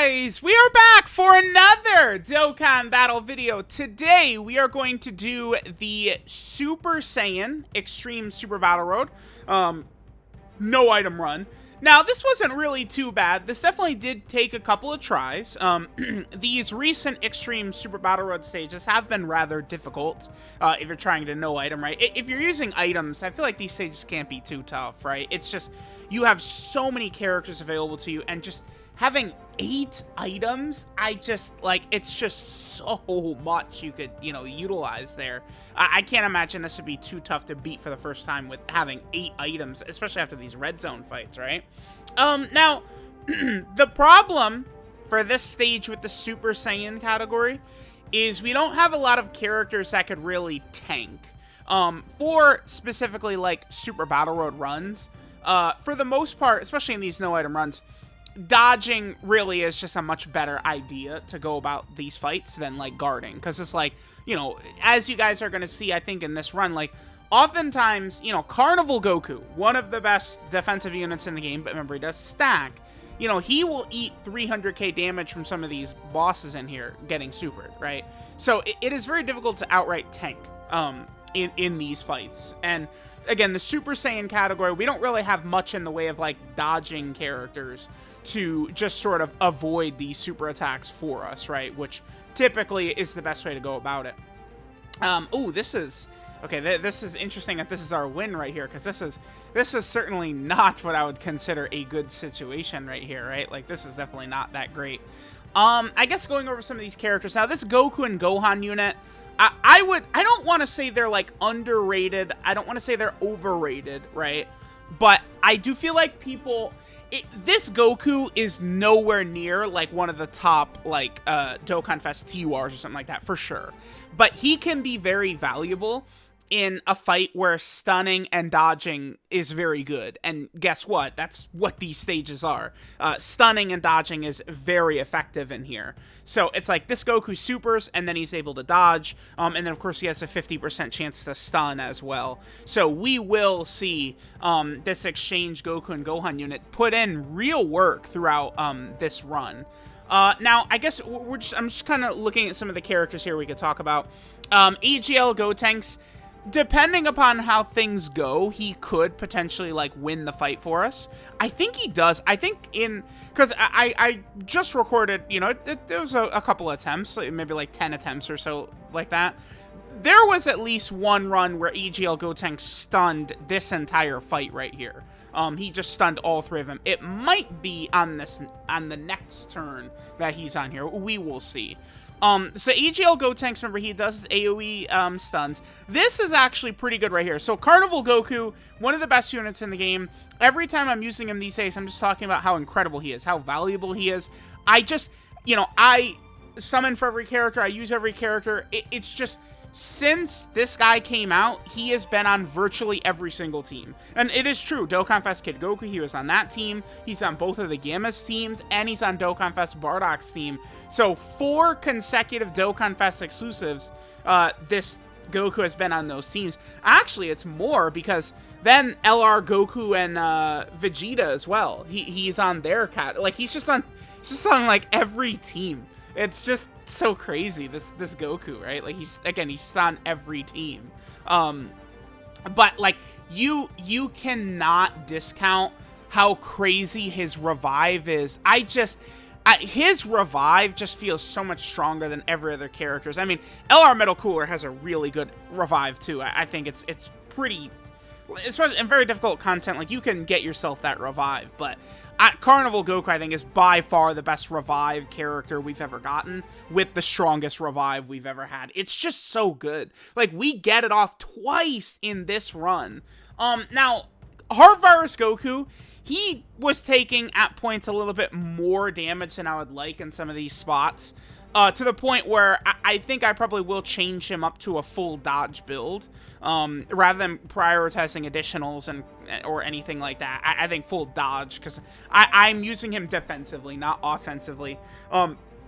guys, we are back for another Dokkan battle video. Today, we are going to do the Super Saiyan Extreme Super Battle Road. No item run. Now, this wasn't really too bad. This definitely did take a couple of tries. These recent Extreme Super Battle Road stages have been rather difficult if you're trying to no item, right? If you're using items, I feel like these stages can't be too tough, right? It's just, you have so many characters available to you, and just having 8 items, it's just so much you could, utilize there. I can't imagine this would be too tough to beat for the first time with having 8 items, especially after these red zone fights, right? Now, the problem for this stage with the Super Saiyan category is we don't have a lot of characters that could really tank. For specifically, like, Super Battle Road runs, for the most part, especially in these no-item runs, dodging really is just a much better idea to go about these fights than, like, guarding. Because it's like, as you guys are going to see, I think, in this run, like, oftentimes, Carnival Goku, one of the best defensive units in the game, but remember, he does stack. He will eat 300k damage from some of these bosses in here getting supered, right? So it is very difficult to outright tank in these fights. And again, the Super Saiyan category, we don't really have much in the way of, like, dodging characters to just sort of avoid these super attacks for us, right? Which typically is the best way to go about it. This is interesting that this is our win right here, because this is certainly not what I would consider a good situation right here, right? Like, this is definitely not that great. I guess going over some of these characters now, this Goku and Gohan unit, I don't want to say they're, like, underrated. I don't want to say they're overrated, right? But I do feel like this Goku is nowhere near, like, one of the top, like, Dokkan Fest TURs or something like that, for sure. But he can be very valuable in a fight where stunning and dodging is very good. And guess what? That's what these stages are. Stunning and dodging is very effective in here. So it's like this Goku supers, and then he's able to dodge. And then, of course, he has a 50% chance to stun as well. So we will see this exchange Goku and Gohan unit put in real work throughout this run. Now, I guess I'm just kind of looking at some of the characters here we could talk about. AGL Gotenks, depending upon how things go, he could potentially, like, win the fight for us. I think he does. I think because I just recorded, there was a couple attempts, maybe like 10 attempts or so like that. There was at least one run where AGL Gotenks stunned this entire fight right here. He just stunned all 3 of them. It might be on the next turn that he's on here. We will see. So AGL Gotenks, remember, he does his AoE stuns. This is actually pretty good right here. So Carnival Goku, one of the best units in the game. Every time I'm using him these days, I'm just talking about how incredible he is, how valuable he is. I just, I summon for every character, I use every character. It's just, since this guy came out, he has been on virtually every single team. And it is true, Dokkan Fest Kid Goku, he was on that team, he's on both of the Gamma's teams, and he's on Dokkan Fest Bardock's team. So 4 consecutive Dokkan Fest exclusives, this Goku has been on those teams. Actually, it's more, because then LR Goku and Vegeta as well. He's on their like, he's just on like every team. It's just so crazy, this Goku, right? Like, he's just on every team. But, like, you cannot discount how crazy his revive is. His revive just feels so much stronger than every other character's. I mean, LR Metal Cooler has a really good revive, too. I think it's pretty, especially in very difficult content, like, you can get yourself that revive, but Carnival Goku, I think, is by far the best revive character we've ever gotten, with the strongest revive we've ever had. It's just so good. Like, we get it off twice in this run. Now, Heart Virus Goku, he was taking, at points, a little bit more damage than I would like in some of these spots, to the point where I think I probably will change him up to a full dodge build, rather than prioritizing additionals or anything like that. I think full dodge, because I'm using him defensively, not offensively.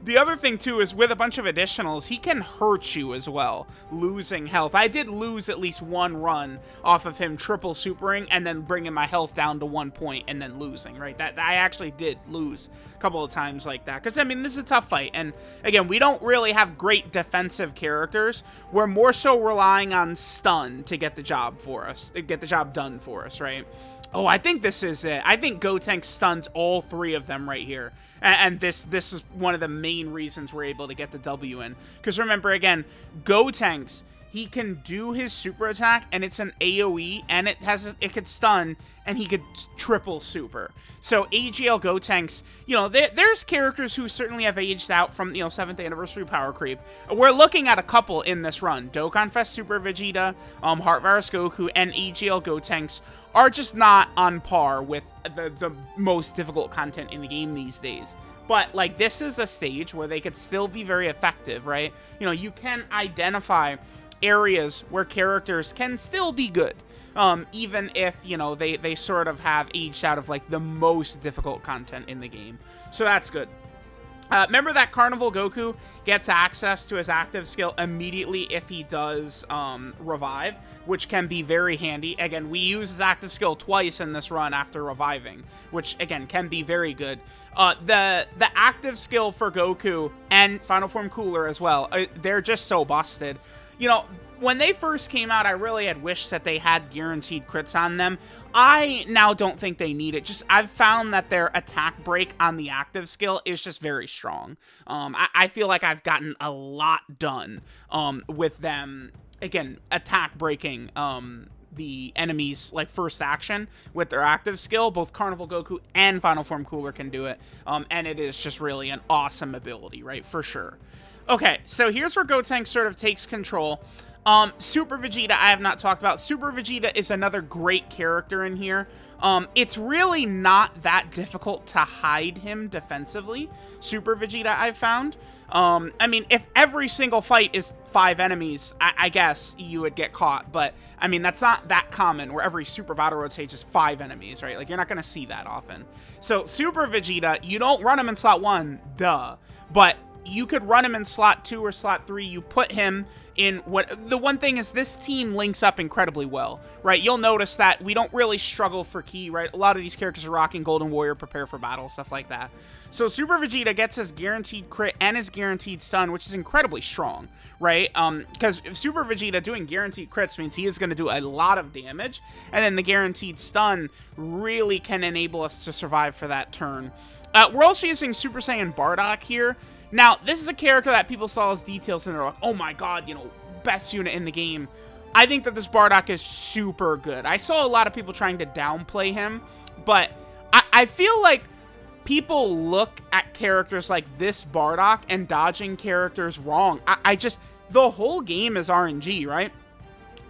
The other thing, too, is with a bunch of additionals, he can hurt you as well, losing health. I did lose at least one run off of him triple supering and then bringing my health down to 1 point and then losing, right? That I actually did lose a couple of times like that. Because, I mean, this is a tough fight. And, again, we don't really have great defensive characters. We're more so relying on stun to get the job for us, get the job done for us, right? Oh, I think this is it. I think Gotenks stuns all 3 of them right here. And this is one of the main reasons we're able to get the W in. Because remember, again, Gotenks, he can do his super attack, and it's an AoE, and it could stun, and he could triple super. So AGL Gotenks, you know, there's characters who certainly have aged out from, you know, 7th anniversary power creep. We're looking at a couple in this run. Dokkan Fest Super Vegeta, Heart Virus Goku, and AGL Gotenks are just not on par with the most difficult content in the game these days. But, like, this is a stage where they could still be very effective, right? You know, you can identify areas where characters can still be good, even if, you know, they sort of have aged out of, like, the most difficult content in the game. So that's good. Remember that Carnival Goku gets access to his active skill immediately if he does revive, which can be very handy. Again, we use his active skill twice in this run after reviving, which, again, can be very good. The active skill for Goku and Final Form Cooler as well, they're just so busted. You know, when they first came out, I really had wished that they had guaranteed crits on them. I now don't think they need it. Just, I've found that their attack break on the active skill is just very strong. I feel like I've gotten a lot done with them, again, attack breaking the enemy's, like, first action with their active skill. Both Carnival Goku and Final Form Cooler can do it, and it is just really an awesome ability, right, for sure. Okay, so here's where Gotenks sort of takes control. Super Vegeta I have not talked about. Super Vegeta is another great character in here. It's really not that difficult to hide him defensively, Super Vegeta, I've found. I mean, if every single fight is 5 enemies, I guess you would get caught. But, I mean, that's not that common where every Super Battle Road stage is 5 enemies, right? Like, you're not going to see that often. So, Super Vegeta, you don't run him in slot 1, duh. But you could run him in slot 2 or slot 3. You put him in what... The one thing is this team links up incredibly well, right? You'll notice that we don't really struggle for ki, right? A lot of these characters are rocking Golden Warrior, Prepare for Battle, stuff like that. So Super Vegeta gets his guaranteed crit and his guaranteed stun, which is incredibly strong, right? Because Super Vegeta doing guaranteed crits means he is going to do a lot of damage, and then the guaranteed stun really can enable us to survive for that turn. We're also using Super Saiyan Bardock here. Now, this is a character that people saw as details and they're like, oh my god, you know, best unit in the game. I think that this Bardock is super good. I saw a lot of people trying to downplay him, but I feel like people look at characters like this Bardock and dodging characters wrong. I just, the whole game is RNG, right?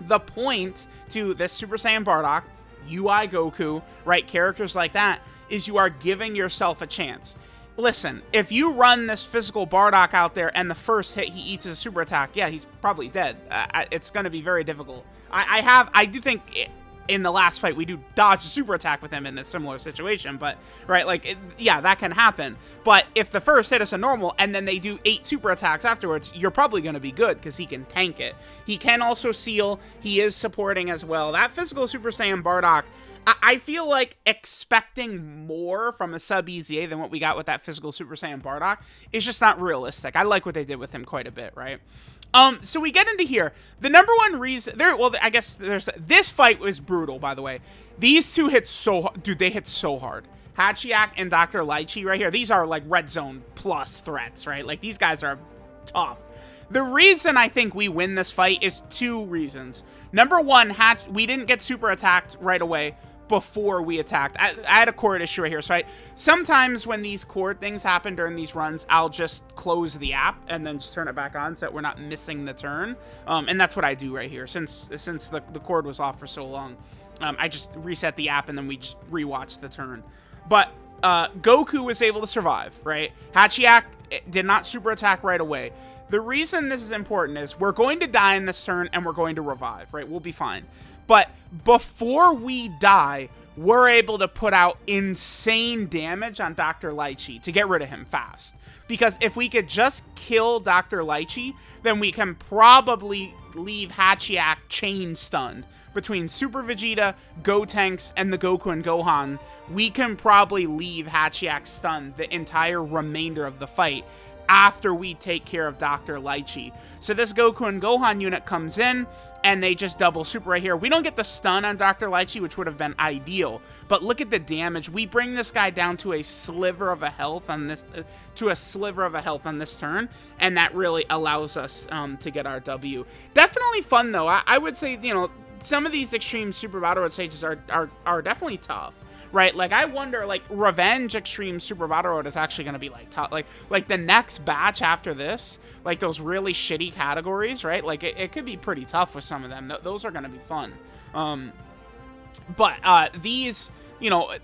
The point to this Super Saiyan Bardock, UI Goku, right, characters like that, is you are giving yourself a chance. Listen, if you run this physical Bardock out there and the first hit he eats his super attack, yeah, he's probably dead. It's going to be very difficult. I do think in the last fight we do dodge a super attack with him in a similar situation, but, right, like, yeah, that can happen. But if the first hit is a normal and then they do 8 super attacks afterwards, you're probably going to be good because he can tank it. He can also seal. He is supporting as well. That physical Super Saiyan Bardock, I feel like expecting more from a sub-EZA than what we got with that physical Super Saiyan Bardock is just not realistic. I like what they did with him quite a bit, right? So we get into here. The number one reason... well, I guess there's... This fight was brutal, by the way. These two hit so... Dude, they hit so hard. Hachiak and Dr. Lychee right here. These are, like, Red Zone plus threats, right? Like, these guys are tough. The reason I think we win this fight is 2 reasons. Number one, we didn't get super attacked right away before we attacked. I had a cord issue right here, so sometimes when these cord things happen during these runs, I'll just close the app and then just turn it back on so that we're not missing the turn. And that's what I do right here. Since the cord was off for so long, I just reset the app and then we just rewatch the turn. But Goku was able to survive, right? Hachiak did not super attack right away. The reason this is important is we're going to die in this turn and we're going to revive, right? We'll be fine. But before we die, we're able to put out insane damage on Dr. Lychee to get rid of him fast. Because if we could just kill Dr. Lychee, then we can probably leave Hachiak chain stunned. Between Super Vegeta, Gotenks, and the Goku and Gohan, we can probably leave Hachiak stunned the entire remainder of the fight after we take care of Dr. Lychee. So this Goku and Gohan unit comes in, and they just double super right here. We don't get the stun on Dr. Lychee, which would have been ideal, but look at the damage. We bring this guy down to a sliver of a health on this, turn, and that really allows us to get our W. Definitely fun though. I would say, you know, some of these Extreme Super Battle Road stages are definitely tough. Right, like I wonder, like Revenge Extreme Super Battle Road is actually going to be like tough. Like the next batch after this, like those really shitty categories, right? Like it could be pretty tough with some of them. Those are going to be fun. But these, you know,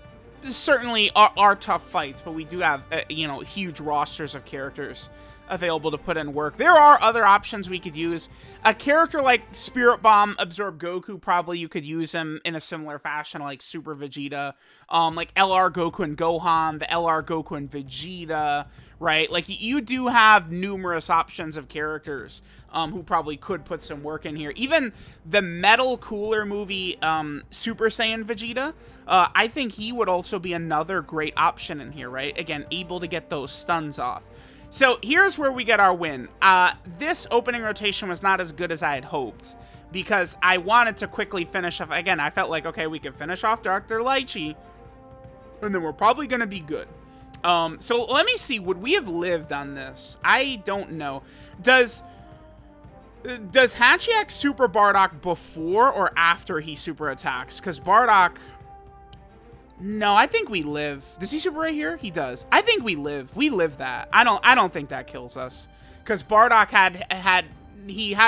certainly are tough fights. But we do have, you know, huge rosters of characters available to put in work. There are other options we could use. A character like Spirit Bomb Absorb Goku, probably you could use him in a similar fashion like Super Vegeta. Like LR Goku and Gohan, the LR Goku and Vegeta, right? Like you do have numerous options of characters who probably could put some work in here. Even the Metal Cooler movie Super Saiyan Vegeta, I think he would also be another great option in here, right? Again, able to get those stuns off. So here's where we get our win. This opening rotation was not as good as I had hoped because I wanted to quickly finish off. Again, I felt like, okay, we can finish off Dr. Lychee and then we're probably going to be good. So let me see. Would we have lived on this? I don't know. Does Hachiak super Bardock before or after he super attacks? Because Bardock... No, I think we live. Does he super right here? He does. I think we live. We live that. I don't think that kills us. Because Bardock had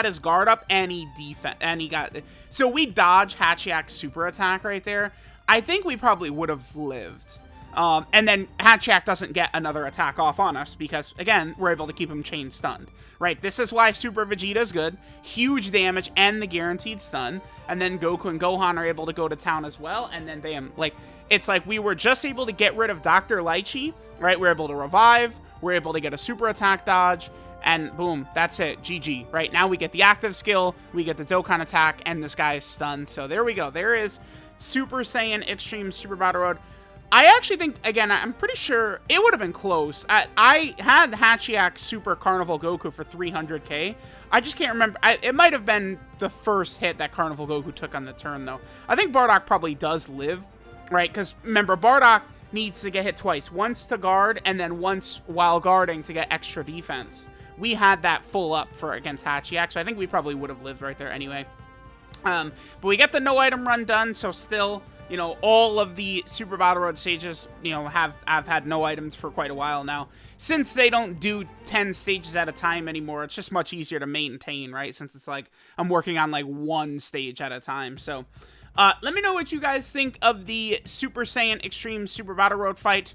his guard up and he got... So we dodge Hachiak's super attack right there. I think we probably would have lived. And then Hachiak doesn't get another attack off on us because, again, we're able to keep him chain stunned. Right, this is why Super Vegeta is good. Huge damage and the guaranteed stun. And then Goku and Gohan are able to go to town as well. And then bam, like, it's like we were just able to get rid of Dr. Lychee, right? We're able to revive. We're able to get a super attack dodge. And boom, that's it. GG. Right, now we get the active skill. We get the Dokkan attack. And this guy is stunned. So there we go. There is Super Saiyan Extreme Super Battle Road. I actually think, again, I'm pretty sure it would have been close. I had Hachiak Super Carnival Goku for 300k. I just can't remember. It might have been the first hit that Carnival Goku took on the turn, though. I think Bardock probably does live, right? Because, remember, Bardock needs to get hit twice. Once to guard, and then once while guarding to get extra defense. We had that full up for against Hachiak, so I think we probably would have lived right there anyway. But we get the no item run done, so still... You know, all of the Super Battle Road stages, you know, have had no items for quite a while now. Since they don't do 10 stages at a time anymore, it's just much easier to maintain, right? Since it's like, I'm working on like one stage at a time. So, let me know what you guys think of the Super Saiyan Extreme Super Battle Road fight.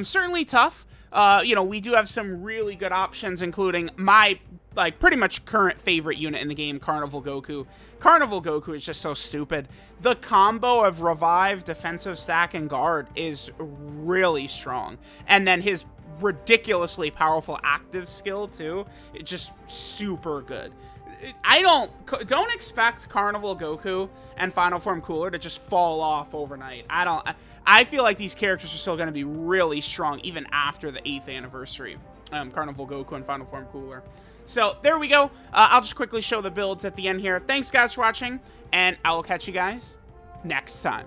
Certainly tough. You know, we do have some really good options, including my, like, pretty much current favorite unit in the game, Carnival Goku. Carnival Goku is just so stupid. The combo of Revive, Defensive Stack, and Guard is really strong. And then his ridiculously powerful active skill, too. It's just super good. I don't expect Carnival Goku and Final Form Cooler to just fall off overnight. I feel like these characters are still going to be really strong even after the 8th anniversary. Carnival Goku and Final Form Cooler. So there we go. I'll just quickly show the builds at the end here. Thanks guys for watching, and I will catch you guys next time.